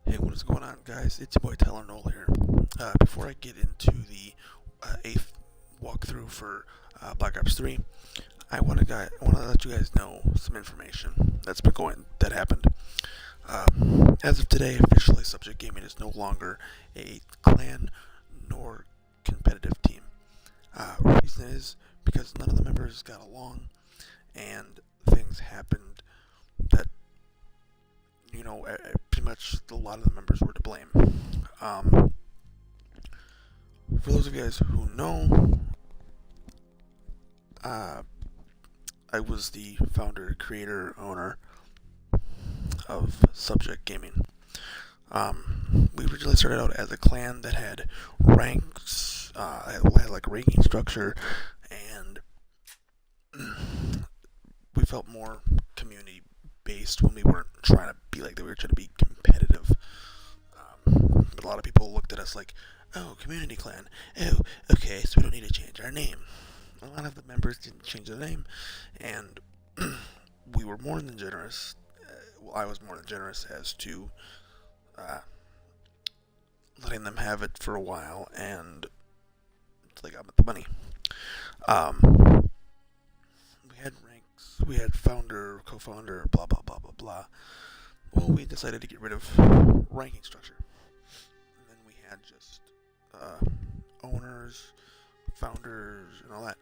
Hey, what is going on, guys? It's your boy Tyler Knoll here. Before I get into the 8th walkthrough for Black Ops 3, I want to let you guys know some information that happened. As of today, officially, Subject Gaming is no longer a clan nor competitive team. Reason is because none of the members got along, and things happened that pretty much a lot of the members were to blame. For those of you guys who know, I was the founder, creator, owner of Subject Gaming. We originally started out as a clan that had ranks, had like a ranking structure, and we felt more community based when we weren't trying to be like that. We were trying to be competitive. But a lot of people looked at us like, oh, community clan. Oh, okay, so we don't need to change our name. A lot of the members didn't change their name, and we were more than generous. I was more than generous as to letting them have it for a while, and they got the money. We had ranks, we had founder, co-founder, blah blah blah blah blah. Well, we decided to get rid of ranking structure, and then we had just owners, founders, and all that.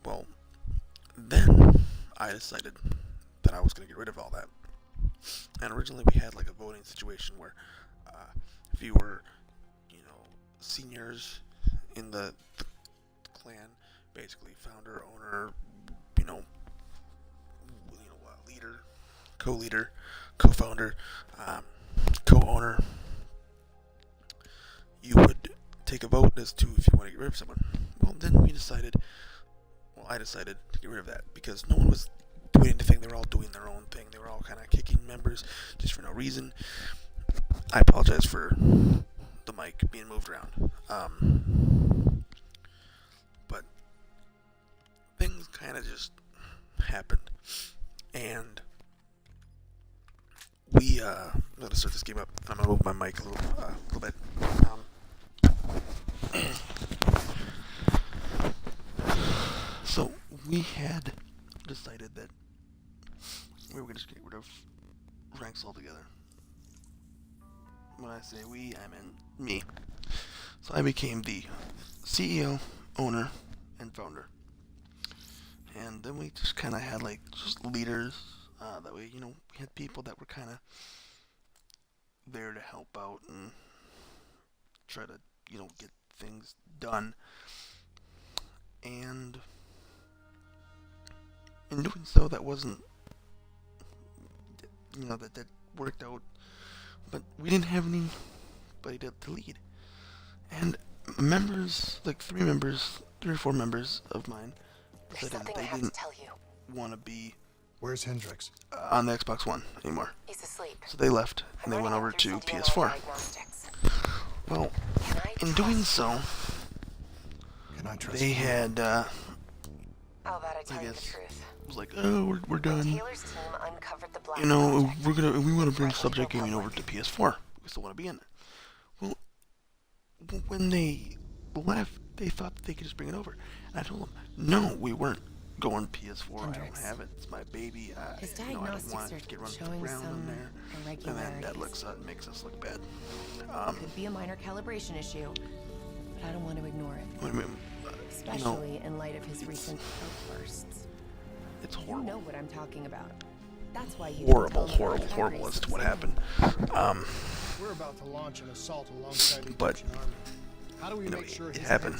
Well, then I decided that I was going to get rid of all that. And originally we had like a voting situation where if you were, seniors in the clan, basically founder, owner, leader, co-leader, co-founder, co-owner, you would take a vote as to if you want to get rid of someone. Well, then I decided to get rid of that because no one was doing anything. They were all doing their own thing. They were all kind of kicking members just for no reason. I apologize for the mic being moved around. But things kind of just happened. And I'm going to start this game up. I'm going to move my mic a little bit. So we had decided that we were going to just get rid of ranks altogether. When I say we, I mean me. So I became the CEO, owner, and founder. And then we just kind of had just leaders. That way, we had people that were kind of there to help out and try to, get things done. And in doing so, that wasn't, that worked out. But we didn't have anybody to lead. And members, like 3 or 4 members of mine, said that they didn't want to be Where's Hendrix? On the Xbox One anymore. He's asleep. So they left and they went over to PS4. Well, in doing so, they had, I guess, was like, oh, we're done. We want to bring Subject Gaming over to PS4. We still want to be in there. Well, when they left, they thought that they could just bring it over. And I told them, no, we weren't going PS4. Hendrix. I don't have it. It's my baby. I don't want it to get running around in there. And then that makes us look bad. It could be a minor calibration issue, but I don't want to ignore it. What do you mean? Especially in light of his recent outbursts. It's horrible. You know what I'm talking about. That's why you horrible as to what happened. We're about to launch an assault alongside the but Army. How do we make sure it happened,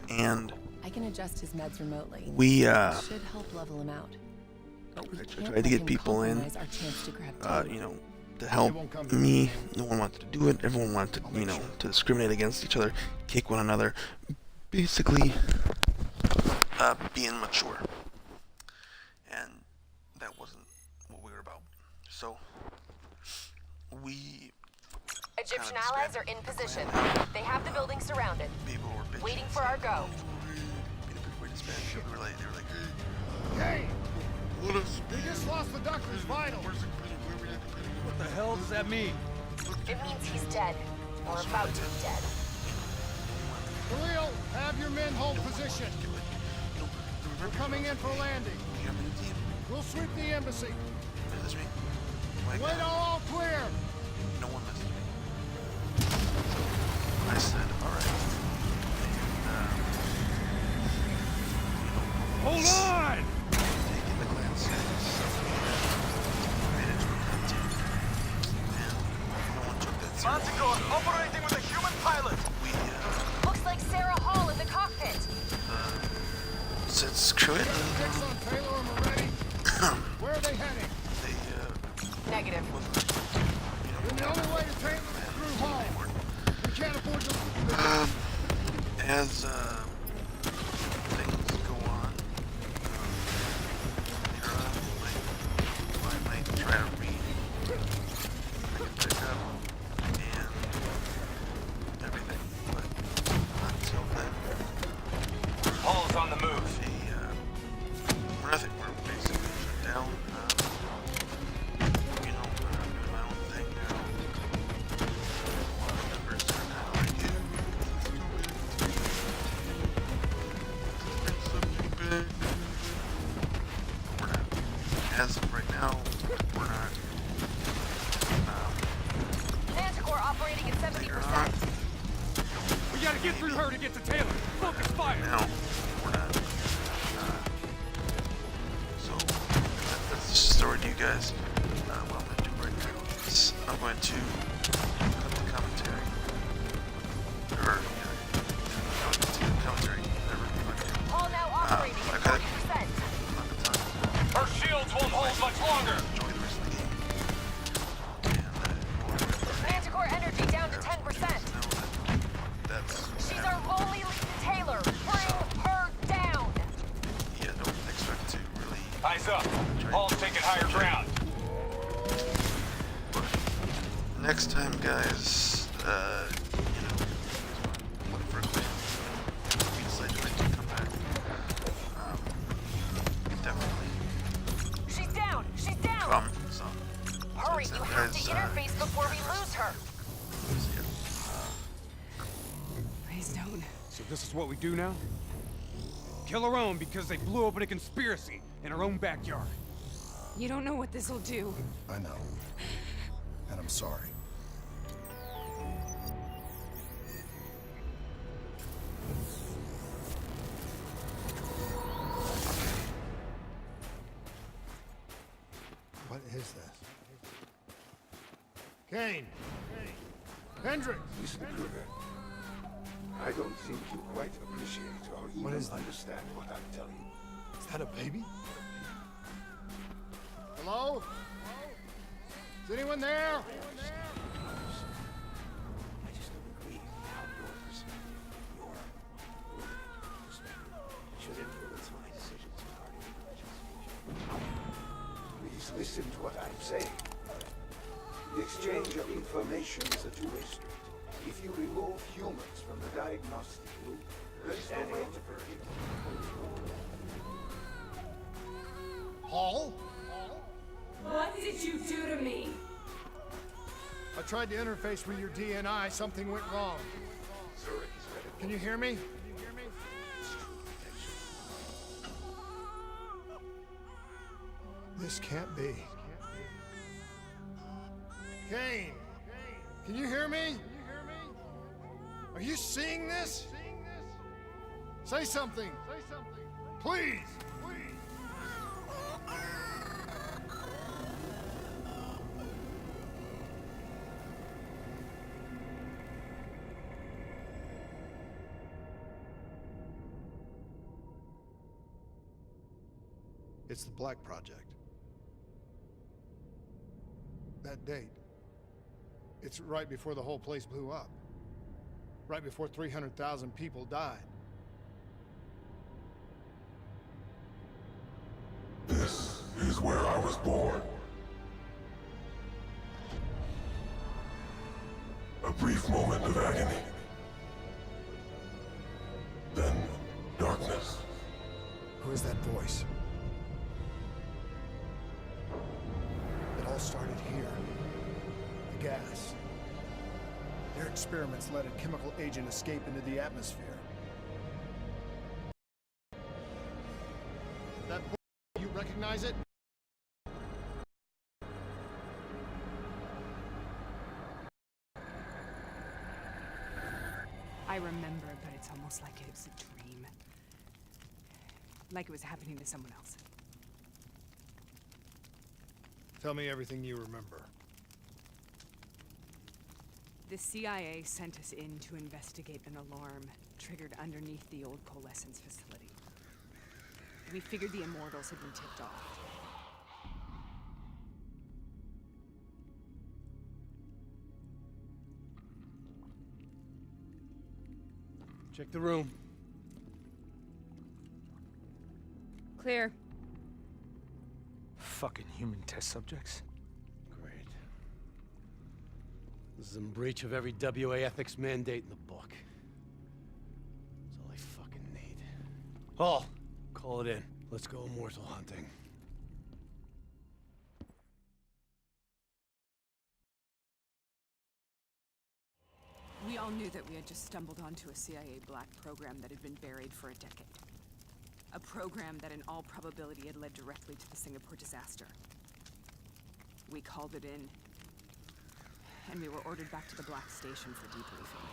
and I can adjust his meds remotely. We should help level him out. I tried to get people in, to help me. No one wanted to do it. Everyone wanted to, to discriminate against each other, kick one another, basically being mature. And that wasn't what we were about. So we Egyptian allies are in position. They have the building surrounded. People were waiting for our go. They were like, Hey! What is? We just lost the doctor's vitals. What the hell does that mean? Look It means he's dead. Or about to be dead. Khalil, have your men hold position. We're coming in for landing. We'll sweep the embassy. Message me. Wait, all clear. No one messaged me. So I said, alright. Hold on! Taking the clan settings. Management hunting. And no one took that seriously. Manticore operating with a human pilot. We, Looks like Sarah Hall in the cockpit. said screw it. Fix on Taylor and Moretti. Where are they heading? They, Negative. Then the only way to take them is through Hall. We can't afford to lose them. as, things go on, I might try to read, I can pick up, and everything, but until then, Hall's on the move. we're basically shut down, doing my own thing now. A lot of members are kind of like, we're not, as of right now, we're not, Manticore operating at later 70%. on, We gotta get through her to get to Taylor. Focus fire. now, we're not, so, that's just a story to you guys. What I'm going to do right now is, I'm going to cut the commentary, or, commentary, whatever, Hall now operating I at got it. 40%. I'm not gonna talk. Her shields won't hold much longer. Enjoy the rest of the game. And Manticore energy down to 10%. that's She's our only lead to Taylor. Bring her down. yeah, don't expect to really. Eyes up. Hall's taking higher ground. But next time, guys, looking for a clan. We decide to make them come back. Definitely She's down. She's down. come. So Hurry, next you time, have to guys, interface before we lose her. see ya. Please don't. So this is what we do now? Kill our own because they blew open a conspiracy in our own backyard. You don't know what this'll do. I know. And I'm sorry. What is this? Kane! Hendricks! Listen, Kruger. I don't think you quite appreciate or What even is that? understand what I'm telling you. Is that a baby? Hello? Is anyone there? I just don't agree how your perspective, your perspective, should influence my decisions regarding Richard's future. Please listen to what I'm saying. The exchange of information is a two-way street. If you remove humans from the diagnostic loop, there is no way to predict. Hall? What did you do to me? I tried to interface with your DNI. Something went wrong. Can you hear me? This can't be. Kane! Can you hear me? Are you seeing this? Say something! Please! It's the Black Project. That date. It's right before the whole place blew up. Right before 300,000 people died. This is where I was born. A brief moment of agony. Then darkness. Who is that voice? It all started here. The gas. Their experiments let a chemical agent escape into the atmosphere. That you recognize it? I remember, but it's almost like it was a dream. Like it was happening to someone else. Tell me everything you remember. The CIA sent us in to investigate an alarm triggered underneath the old coalescence facility. We figured the Immortals had been tipped off. Check the room. Clear. Fucking human test subjects. Great. This is in breach of every WA ethics mandate in the book. That's all I fucking need. Hall, call it in. Let's go immortal hunting. We all knew that we had just stumbled onto a CIA black program that had been buried for a decade. A program that in all probability had led directly to the Singapore disaster. We called it in, and we were ordered back to the Black Station for debriefing.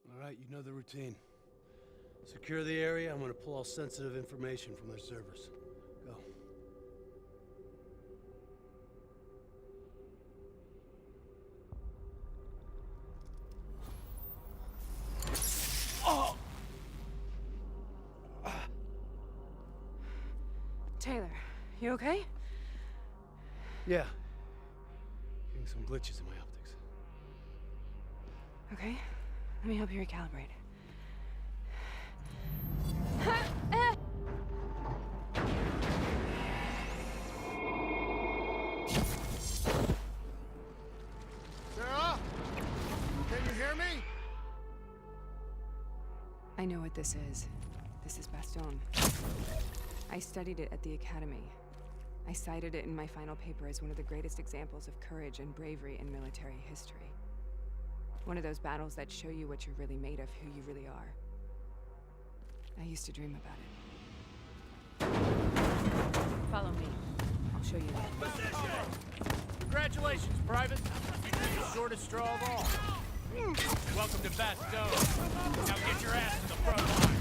All right, you know the routine. Secure the area. I'm gonna pull all sensitive information from their servers. Go. Taylor, you okay? Yeah. Getting some glitches in my optics. Okay, let me help you recalibrate. Sarah? Can you hear me? I know what this is. This is Bastion. I studied it at the Academy. I cited it in my final paper as one of the greatest examples of courage and bravery in military history. One of those battles that show you what you're really made of, who you really are. I used to dream about it. Follow me. I'll show you. Congratulations, Private. The shortest straw of all. Welcome to Bastion. Now get your ass to the front line.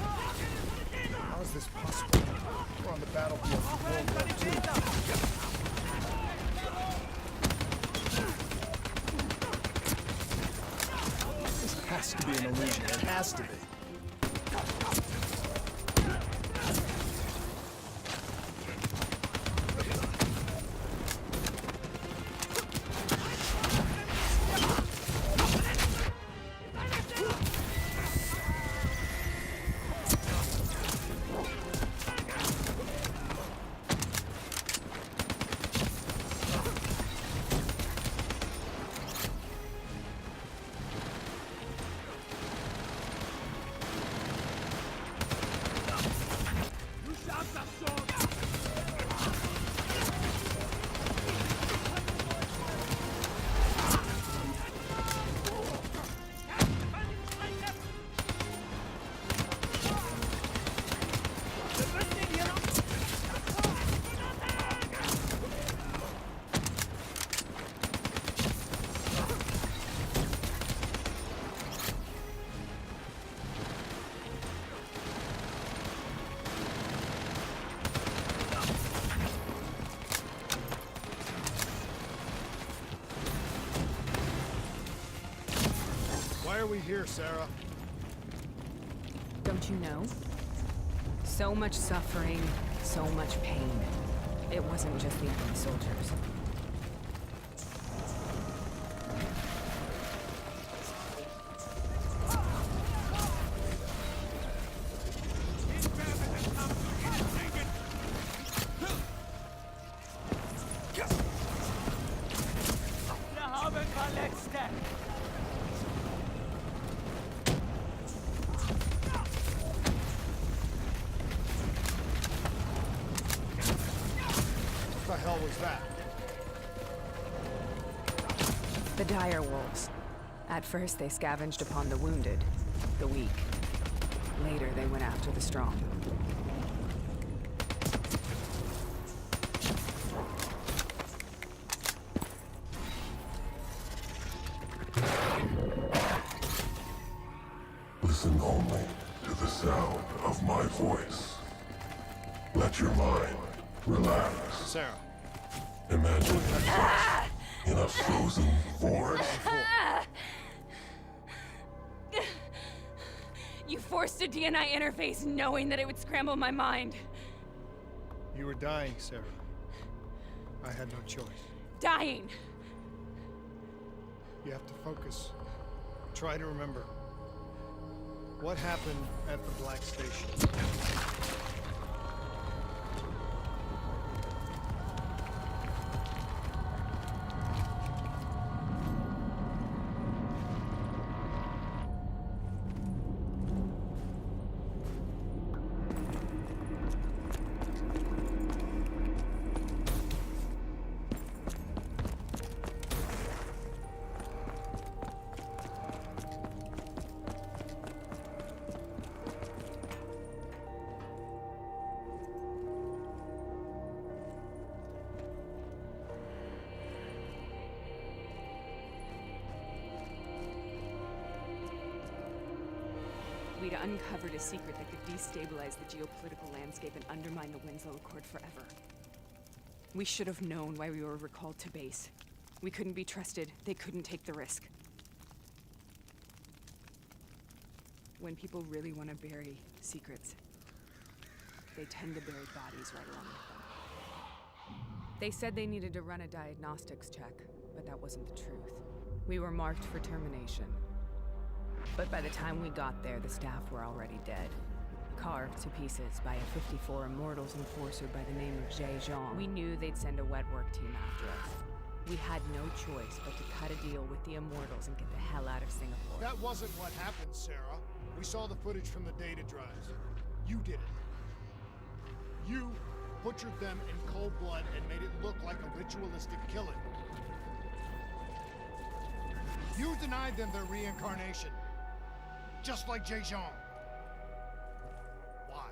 How is this possible? We're on the battlefield of World War II. This has to be an illusion. It has to be. Why are we here, Sarah? Don't you know? So much suffering, so much pain. It wasn't just the enemy soldiers. Wir haben Palette. that? The dire wolves. At first, they scavenged upon the wounded, the weak. Later, they went after the strong. Listen only to the sound of my voice. Let your mind relax. Sarah. Imagine yourself in a frozen forest. You forced a DNI interface knowing that it would scramble my mind. You were dying, Sarah. I had no choice. Dying! You have to focus. Try to remember. What happened at the Black Station? We'd uncovered a secret that could destabilize the geopolitical landscape and undermine the Winslow Accord forever. We should have known why we were recalled to base. We couldn't be trusted. They couldn't take the risk. When people really want to bury secrets, they tend to bury bodies right along with them. They said they needed to run a diagnostics check, but that wasn't the truth. We were marked for termination. But by the time we got there, the staff were already dead. Carved to pieces by a 54 Immortals enforcer by the name of Jay Zhang. We knew they'd send a wet work team after us. We had no choice but to cut a deal with the Immortals and get the hell out of Singapore. That wasn't what happened, Sarah. We saw the footage from the data drives. You did it. You butchered them in cold blood and made it look like a ritualistic killing. You denied them their reincarnation. Just like Jay Zhang. Why?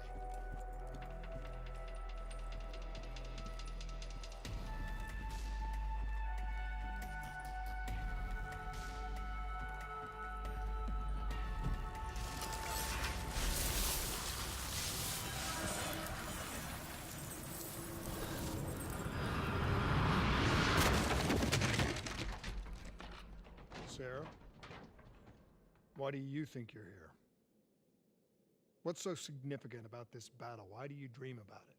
Sarah? Why do you think you're here? What's so significant about this battle? Why do you dream about it?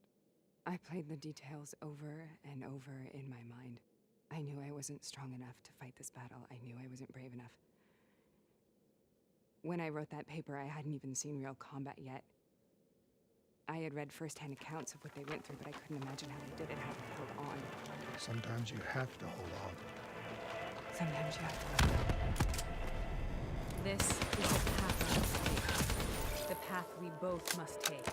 I played the details over and over in my mind. I knew I wasn't strong enough to fight this battle. I knew I wasn't brave enough. When I wrote that paper, I hadn't even seen real combat yet. I had read first-hand accounts of what they went through, but I couldn't imagine how they did it, how they held on. Sometimes you have to hold on. Sometimes you have to hold on. This is the path we must take. The path we both must take.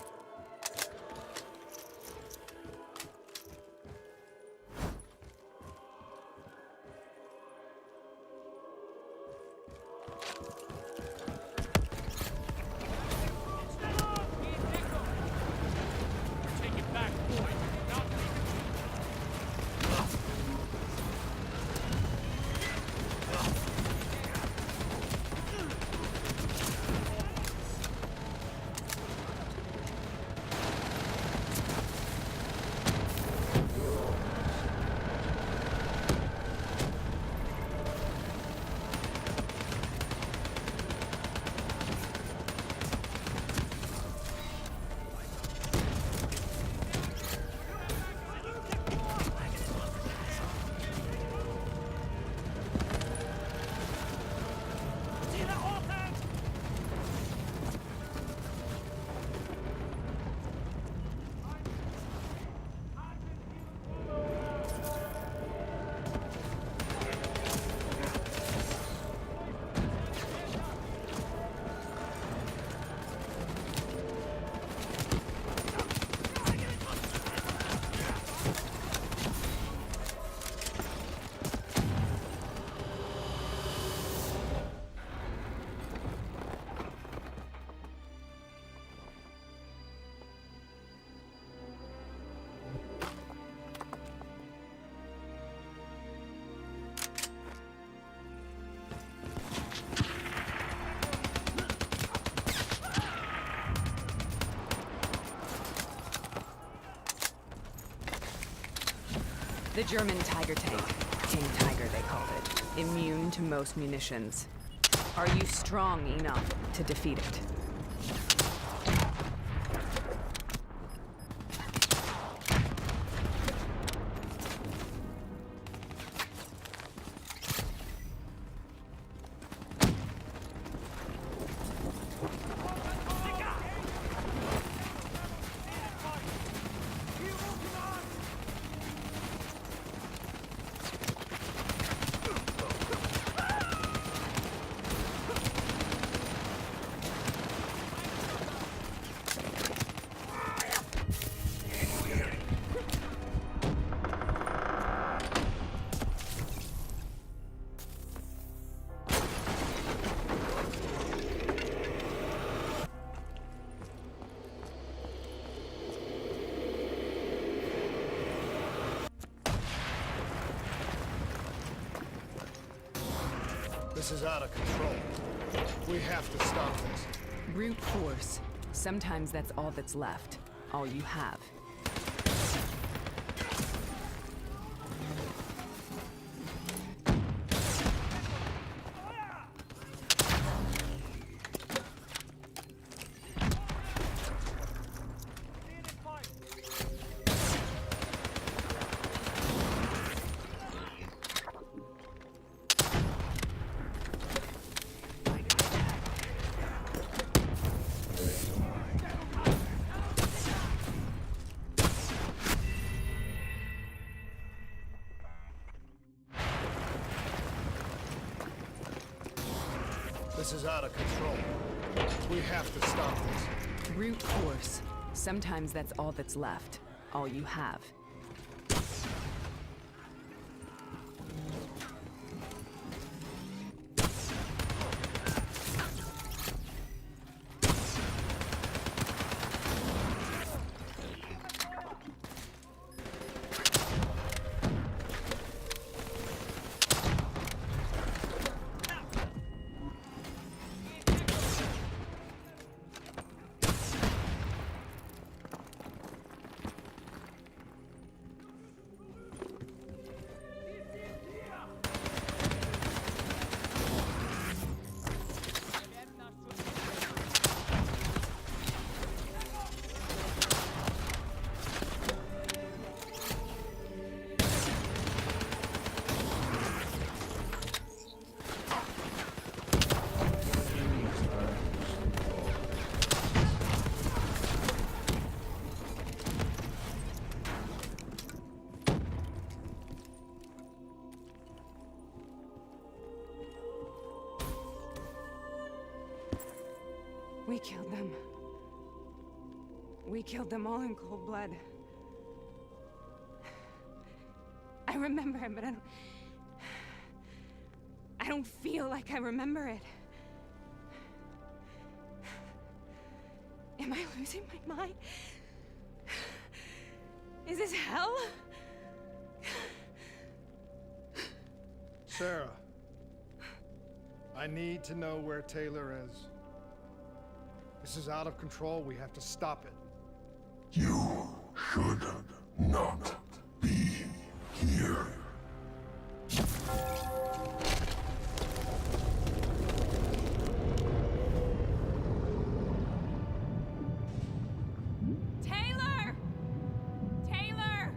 The German Tiger tank. King Tiger, they called it. Immune to most munitions. Are you strong enough to defeat it? This is out of control. We have to stop this. Brute force. Sometimes that's all that's left. All you have. This is out of control. We have to stop this. Brute force. Sometimes that's all that's left. All you have. We killed them. We killed them all in cold blood. I remember it, but I don't feel like I remember it. Am I losing my mind? Is this hell? Sarah, I need to know where Taylor is. This is out of control. We have to stop it. You should not be here. Taylor! Taylor!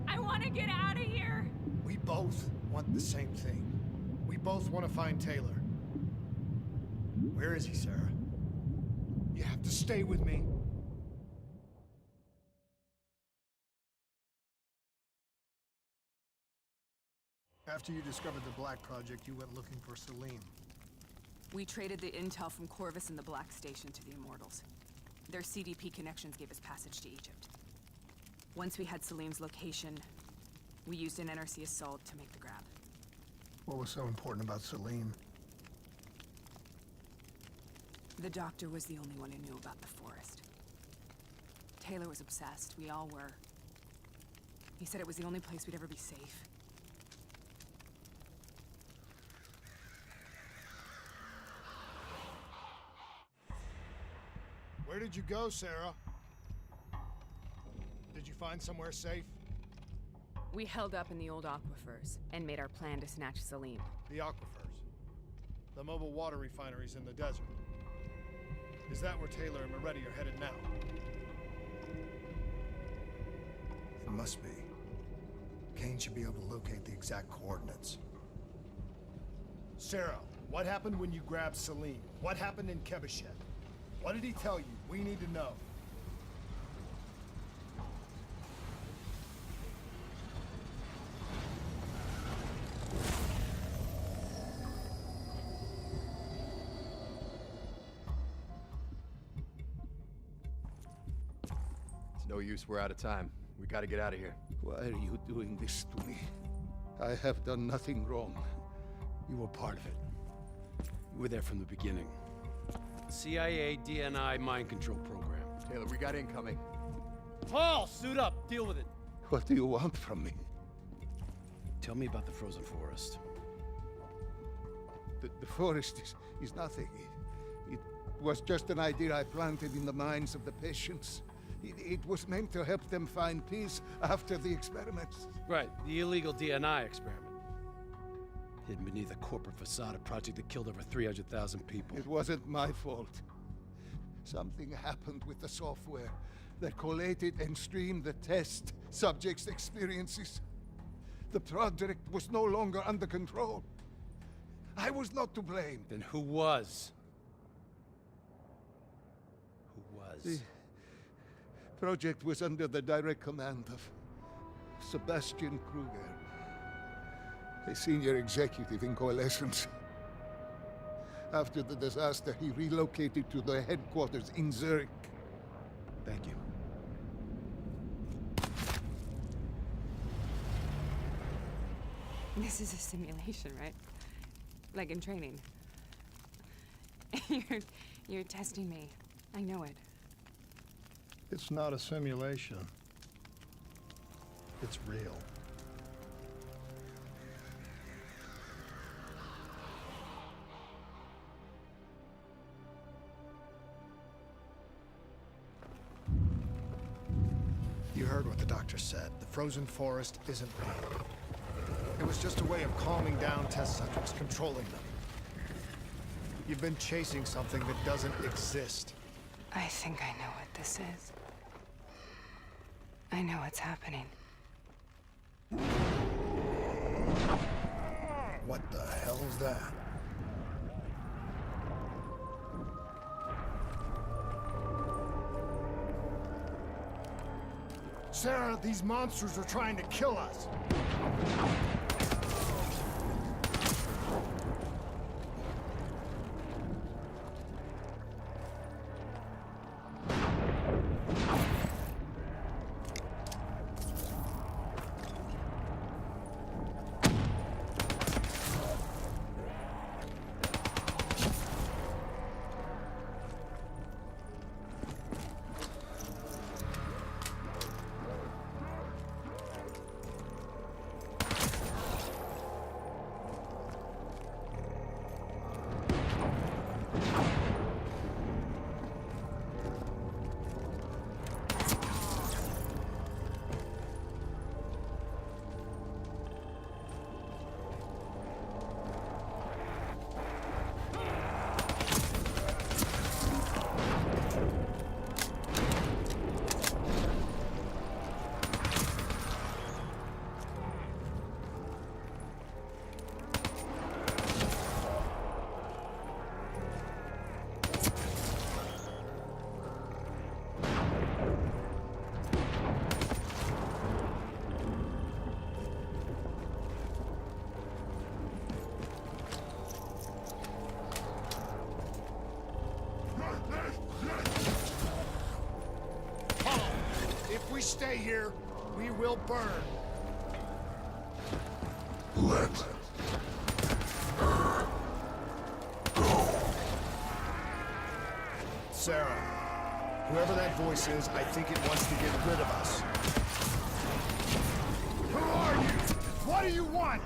I want to get out of here! We both want the same thing. We both want to find Taylor. Where is he, Sarah? You have to stay with me. After you discovered the Black Project, you went looking for Salim. We traded the intel from Corvus and the Black Station to the Immortals. Their CDP connections gave us passage to Egypt. Once we had Salim's location, we used an NRC assault to make the grab. What was so important about Salim? The doctor was the only one who knew about the forest. Taylor was obsessed. We all were. He said it was the only place we'd ever be safe. Where did you go, Sarah? Did you find somewhere safe? We held up in the old aquifers and made our plan to snatch Salim. The aquifers. The mobile water refineries in the desert. Is that where Taylor and Moretti are headed now? It must be. Kane should be able to locate the exact coordinates. Sarah, what happened when you grabbed Salim? What happened in Kebashet? What did he tell you? We need to know. It's no use, we're out of time. We gotta get out of here. Why are you doing this to me? I have done nothing wrong. You were part of it. You were there from the beginning. CIA DNI mind control program. Taylor, we got incoming. Paul, suit up. Deal with it. What do you want from me? Tell me about the frozen forest. The forest is nothing. It was just an idea I planted in the minds of the patients. It was meant to help them find peace after the experiments. Right, the illegal DNI experiment. Hidden beneath a corporate facade, a project that killed over 300,000 people. It wasn't my fault. Something happened with the software that collated and streamed the test subjects' experiences. The project was no longer under control. I was not to blame. Then who was? Who was? The project was under the direct command of Sebastian Kruger, a senior executive in Coalescence. After the disaster, he relocated to the headquarters in Zurich. Thank you. This is a simulation, right? Like in training. You're testing me. I know it. It's not a simulation. It's real. You heard what the doctor said. The frozen forest isn't real. It was just a way of calming down test subjects, controlling them. You've been chasing something that doesn't exist. I think I know what this is. I know what's happening. What the hell is that? Sarah, these monsters are trying to kill us. If we stay here, we will burn. Let her go. Sarah, whoever that voice is, I think it wants to get rid of us. Who are you? What do you want?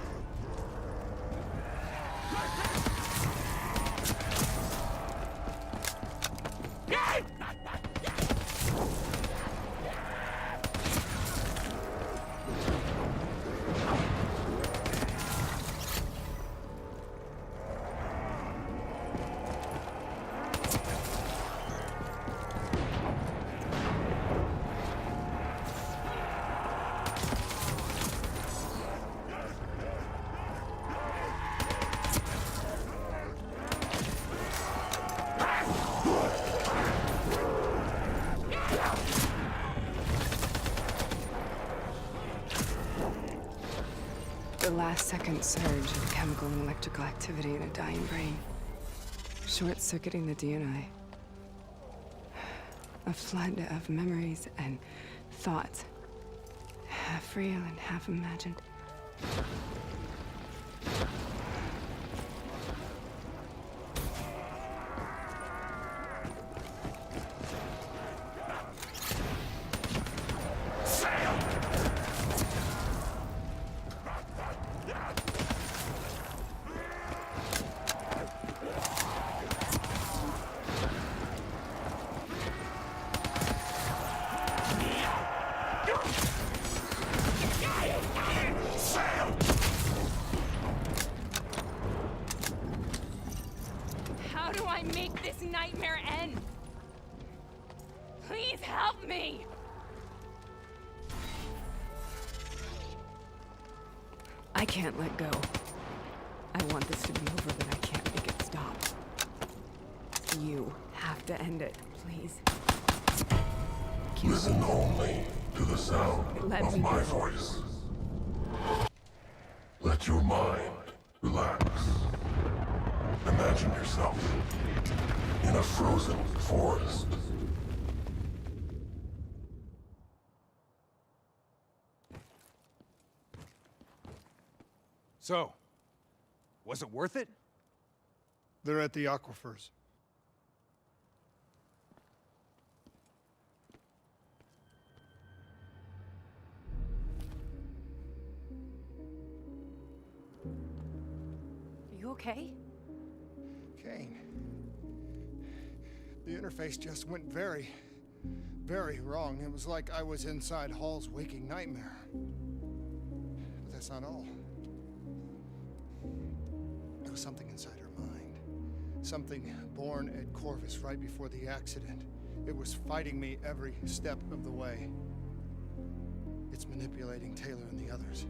The last-second surge of chemical and electrical activity in a dying brain. Short-circuiting the DNI. A flood of memories and thoughts. Half real and half imagined. How do I make this nightmare end? Please help me! I can't let go. I want this to be over, but I can't make it stop. You have to end it, please. Listen only to the sound of my voice. Let your mind relax. Imagine yourself in a frozen forest. So, was it worth it? They're at the aquifers. Are you okay? Kane. The interface just went very, very wrong. It was like I was inside Hall's waking nightmare. But that's not all. There was something inside her mind. Something born at Corvus right before the accident. It was fighting me every step of the way. It's manipulating Taylor and the others.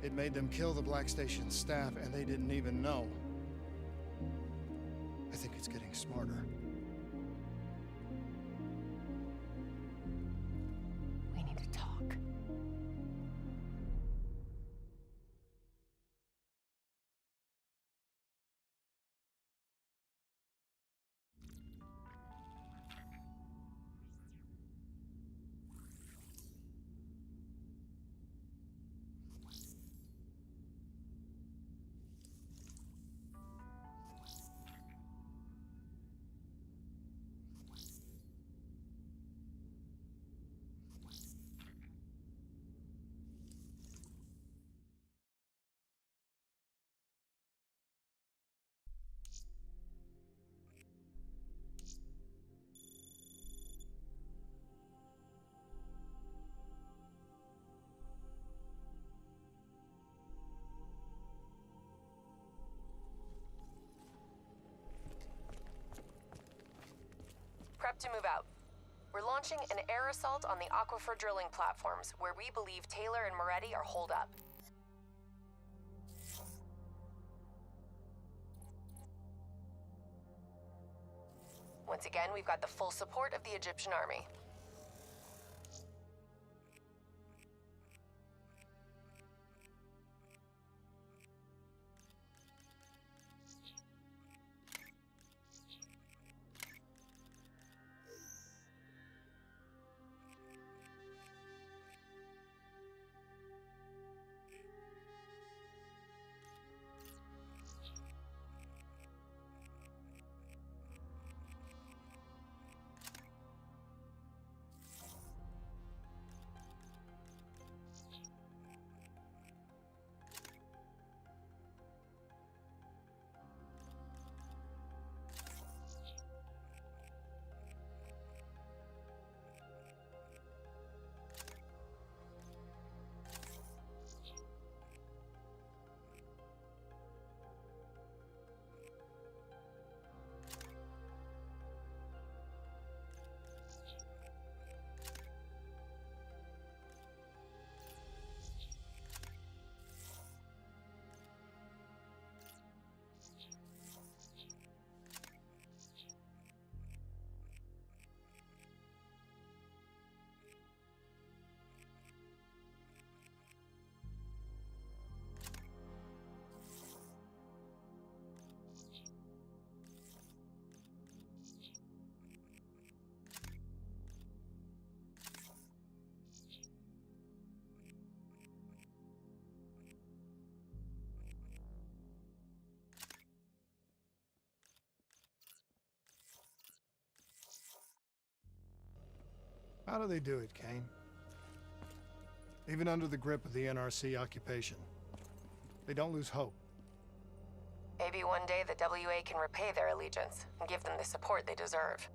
It made them kill the Black Station staff, and they didn't even know. I think it's getting smarter. We need to talk. Prep to move out. We're launching an air assault on the aquifer drilling platforms, where we believe Taylor and Moretti are holed up. Once again, we've got the full support of the Egyptian army. How do they do it, Kane? Even under the grip of the NRC occupation, they don't lose hope. Maybe one day the WA can repay their allegiance and give them the support they deserve.